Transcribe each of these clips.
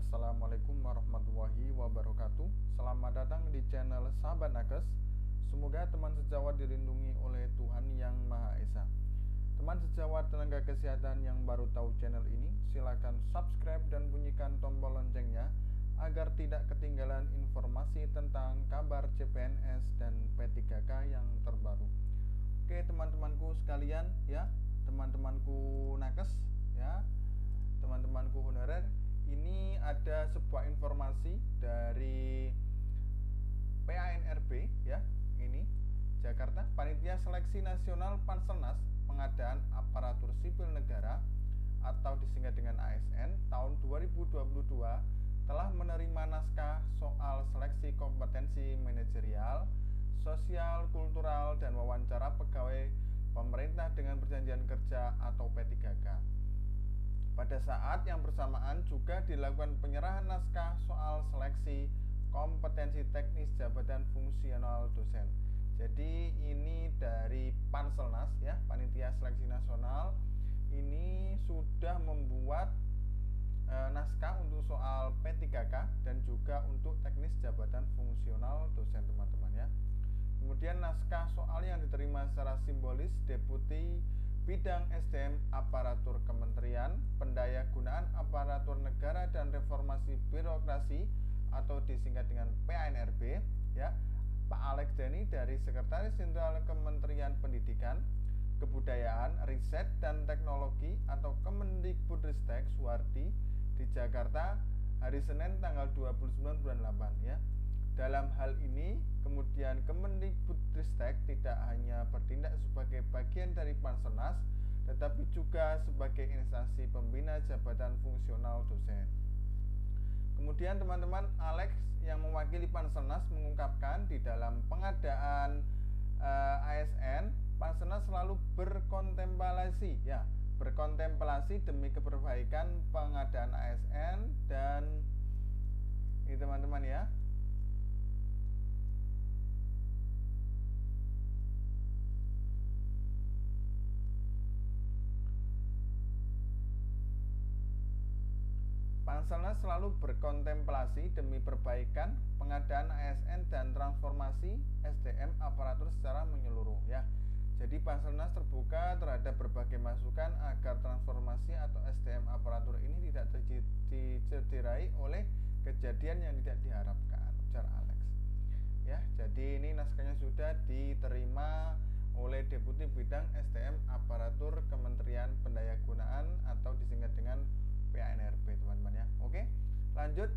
Assalamualaikum warahmatullahi wabarakatuh. Selamat datang di channel Sahabat Nakes. Semoga teman sejawat dilindungi oleh Tuhan Yang Maha Esa. Teman sejawat tenaga kesehatan yang baru tahu channel ini, silakan subscribe dan bunyikan tombol loncengnya agar tidak ketinggalan informasi tentang kabar CPNS dan P3K yang terbaru. Oke teman-temanku sekalian ya, teman-temanku nakes ya, teman-temanku honorer, ini ada sebuah informasi dari PANRB ya, ini Jakarta, Panitia Seleksi Nasional Panselnas Pengadaan Aparatur Sipil Negara atau disingkat dengan ASN tahun 2022 telah menerima naskah soal seleksi kompetensi manajerial, sosial, kultural, dan wawancara pegawai pemerintah dengan perjanjian kerja atau P3K. Pada saat yang bersamaan juga dilakukan penyerahan naskah soal seleksi kompetensi teknis jabatan fungsional dosen. Jadi ini dari Panselnas ya, Panitia Seleksi Nasional ini sudah membuat naskah untuk soal P3K dan juga untuk teknis jabatan fungsional dosen teman-teman ya. Kemudian naskah soal yang diterima secara simbolis Deputi Bidang SDM Aparatur Kementerian Pendayagunaan Aparatur Negara dan Reformasi Birokrasi atau disingkat dengan PANRB ya, Pak Alex Denny dari Sekretaris Jenderal Kementerian Pendidikan, Kebudayaan, Riset dan Teknologi atau Kemendikbudristek Suwardi di Jakarta hari Senin tanggal 29 bulan 8 ya. Dalam hal ini, kemudian Kemendikbudristek tidak hanya bertindak sebagai bagian dari Panselnas, tetapi juga sebagai instansi pembina jabatan fungsional dosen. Kemudian teman-teman, Alex yang mewakili Panselnas mengungkapkan di dalam pengadaan ASN, Panselnas selalu berkontemplasi ya, berkontemplasi demi keperbaikan pengadaan ASN dan ini teman-teman ya. Panselnas selalu berkontemplasi demi perbaikan pengadaan ASN dan transformasi SDM aparatur secara menyeluruh ya. Jadi Panselnas terbuka terhadap berbagai masukan agar transformasi atau SDM aparatur ini tidak dicederai oleh kejadian yang tidak diharapkan, ujar Alex. Ya, jadi ini naskahnya sudah diterima oleh Deputi Bidang SDM Aparatur Kementerian Pendayagunaan atau disingkat dengan PANRB teman-teman ya. Oke, lanjut.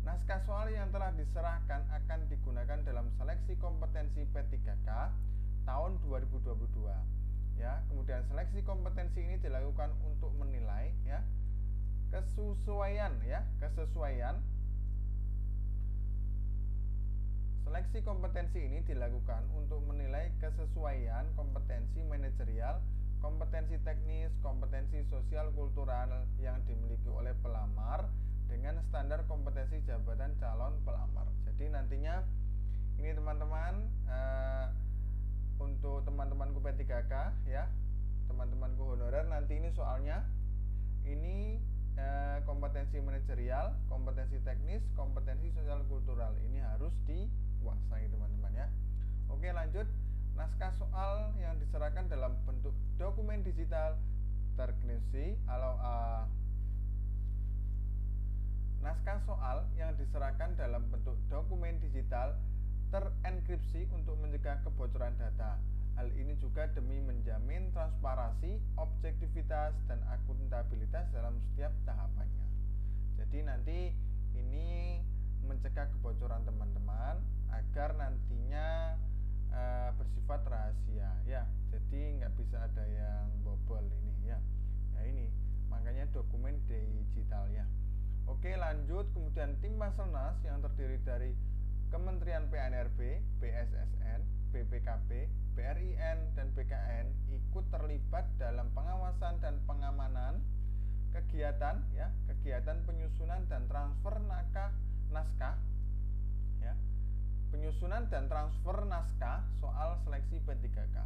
Naskah soal yang telah diserahkan akan digunakan dalam seleksi kompetensi P3K tahun 2022 ya. Kemudian seleksi kompetensi ini dilakukan untuk menilai ya kesesuaian. Seleksi kompetensi ini dilakukan untuk menilai kesesuaian kompetensi manajerial, kompetensi teknis, kompetensi sosial kultural yang dimiliki oleh pelamar dengan standar kompetensi jabatan calon pelamar. Jadi nantinya ini teman-teman untuk teman-temanku P3K ya, teman-temanku honorer, nanti ini soalnya ini kompetensi manajerial, kompetensi teknis, kompetensi sosial kultural ini harus dikuasai teman-teman ya. Oke, lanjut. Naskah soal yang diserahkan dalam bentuk dokumen digital terkripsi naskah soal yang diserahkan dalam bentuk dokumen digital terenkripsi untuk mencegah kebocoran data. Hal ini juga demi menjamin transparansi, objektivitas, dan akuntabilitas dalam setiap tahapannya. Jadi nanti ini mencegah kebocoran teman-teman agar nantinya bersifat rahasia ya, jadi nggak bisa ada yang bobol ini ya. Ya ini makanya dokumen digital ya. Oke, lanjut. Kemudian tim Panselnas yang terdiri dari Kementerian PANRB, BSSN, BPKB, BRIN, dan BKN ikut terlibat dalam pengawasan dan pengamanan kegiatan ya, kegiatan penyusunan dan transfer naskah ya. Penyusunan dan transfer naskah soal seleksi P3K.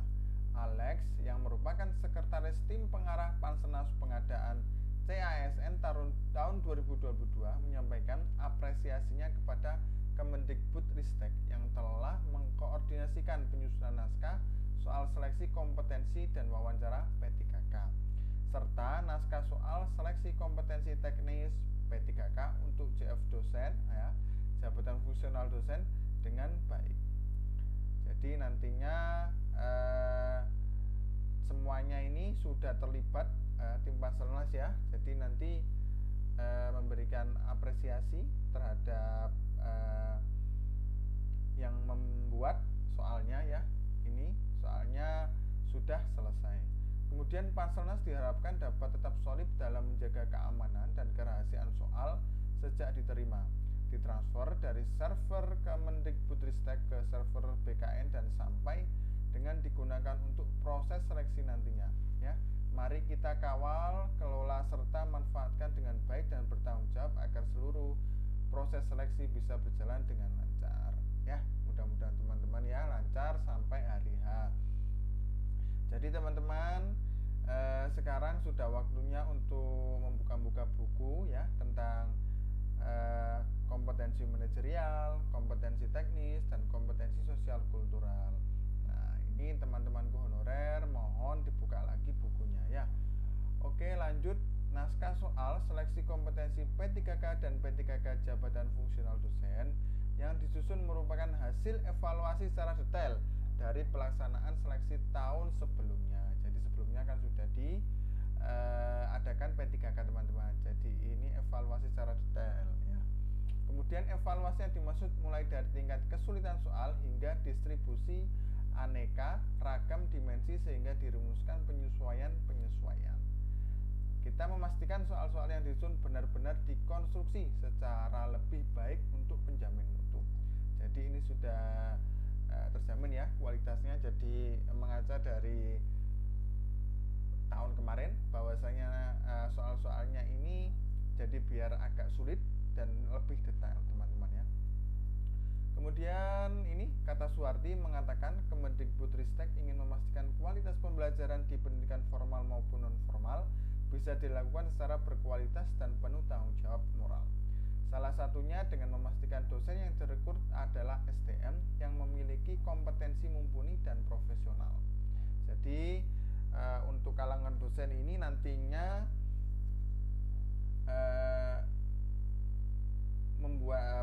Alex yang merupakan sekretaris tim pengarah Panselnas pengadaan CASN tahun 2022 2022 menyampaikan apresiasinya kepada Kemendikbudristek yang telah mengkoordinasikan penyusunan naskah soal seleksi kompetensi dan wawancara P3K serta naskah soal seleksi kompetensi teknis P3K untuk JF dosen ya, jabatan fungsional dosen dengan baik. Jadi nantinya semuanya ini sudah terlibat tim Panselnas ya. Jadi nanti memberikan apresiasi terhadap yang membuat soalnya ya. Ini soalnya sudah selesai. Kemudian Panselnas diharapkan dapat tetap solid dalam menjaga keamanan dan kerahasiaan soal sejak diterima, ditransfer dari server Kemendikbudristek ke server BKN dan sampai dengan digunakan untuk proses seleksi nantinya ya. Mari kita kawal, kelola serta manfaatkan dengan baik dan bertanggung jawab agar seluruh proses seleksi bisa berjalan dengan lancar ya. Mudah-mudahan teman-teman ya lancar sampai hari H. Jadi teman-teman sekarang sudah waktunya untuk membuka-buka buku ya tentang kompetensi manajerial, kompetensi teknis, dan kompetensi sosial kultural. Nah, ini teman-temanku honorer, mohon dibuka lagi bukunya ya. Oke, lanjut. Naskah soal seleksi kompetensi P3K dan P3K jabatan fungsional dosen yang disusun merupakan hasil evaluasi secara detail dari pelaksanaan seleksi tahun sebelumnya. Jadi sebelumnya kan sudah diadakan P3K teman-teman. Jadi ini evaluasi secara detail ya. Kemudian evaluasi yang dimaksud mulai dari tingkat kesulitan soal hingga distribusi aneka ragam dimensi sehingga dirumuskan penyesuaian. Kita memastikan soal-soal yang disusun benar-benar dikonstruksi secara lebih baik untuk penjamin mutu. Jadi ini sudah terjamin ya kualitasnya. Jadi mengaca dari tahun kemarin bahwasanya soal-soalnya ini jadi biar agak sulit dan lebih detail teman-teman ya. Kemudian ini kata Suwardi mengatakan Kemendikbudristek ingin memastikan kualitas pembelajaran di pendidikan formal maupun non formal bisa dilakukan secara berkualitas dan penuh tanggung jawab moral. Salah satunya dengan memastikan dosen yang direkrut adalah SDM yang memiliki kompetensi mumpuni dan profesional. Jadi untuk kalangan dosen ini nantinya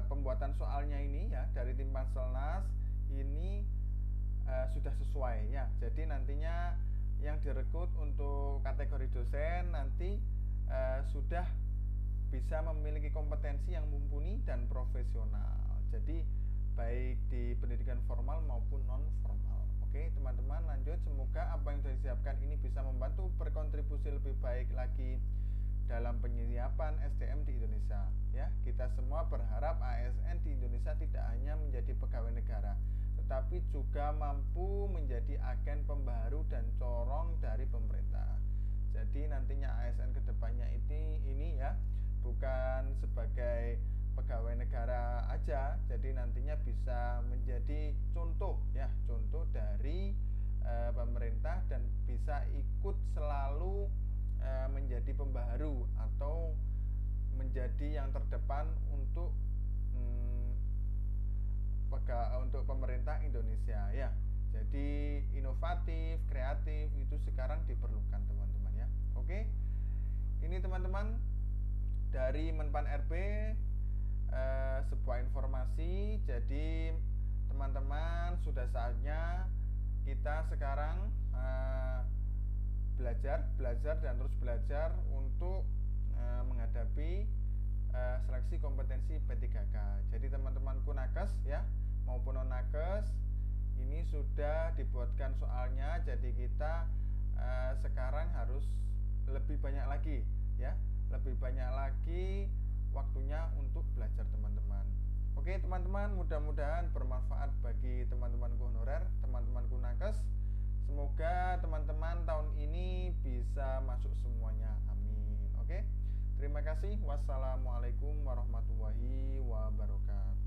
pembuatan soalnya ini ya dari tim Panselnas ini sudah sesuai ya. Jadi nantinya yang direkrut untuk kategori dosen nanti sudah bisa memiliki kompetensi yang mumpuni dan profesional. Jadi baik di pendidikan formal maupun non formal. Oke teman-teman, lanjut. Semoga apa yang sudah disiapkan ini bisa membantu berkontribusi lebih baik lagi dalam penyiapan SDM di Indonesia ya. Kita semua berharap ASN di Indonesia tidak hanya menjadi pegawai negara, tetapi juga mampu menjadi agen pembaharu dan corong dari pemerintah. Jadi nantinya ASN kedepannya ini ya bukan sebagai pegawai negara aja, jadi nantinya bisa menjadi contoh ya, contoh dari pemerintah dan bisa ikut selalu menjadi pembaharu atau menjadi yang terdepan untuk pemerintah Indonesia ya. Jadi inovatif, kreatif itu sekarang diperlukan teman-teman ya. Oke, ini teman-teman dari Menpan RB sebuah informasi. Jadi teman-teman sudah saatnya kita sekarang belajar dan terus belajar untuk menghadapi seleksi kompetensi P3K. Jadi teman-temanku nakes ya maupun non nakes ini sudah dibuatkan soalnya. Jadi kita sekarang harus lebih banyak lagi ya, lebih banyak lagi waktunya untuk belajar teman-teman. Oke teman-teman, mudah-mudahan bermanfaat bagi teman-temanku honorer, teman-temanku nakes. Semoga teman-teman tahun ini bisa masuk semuanya, amin. Oke, terima kasih. Wassalamualaikum warahmatullahi wabarakatuh.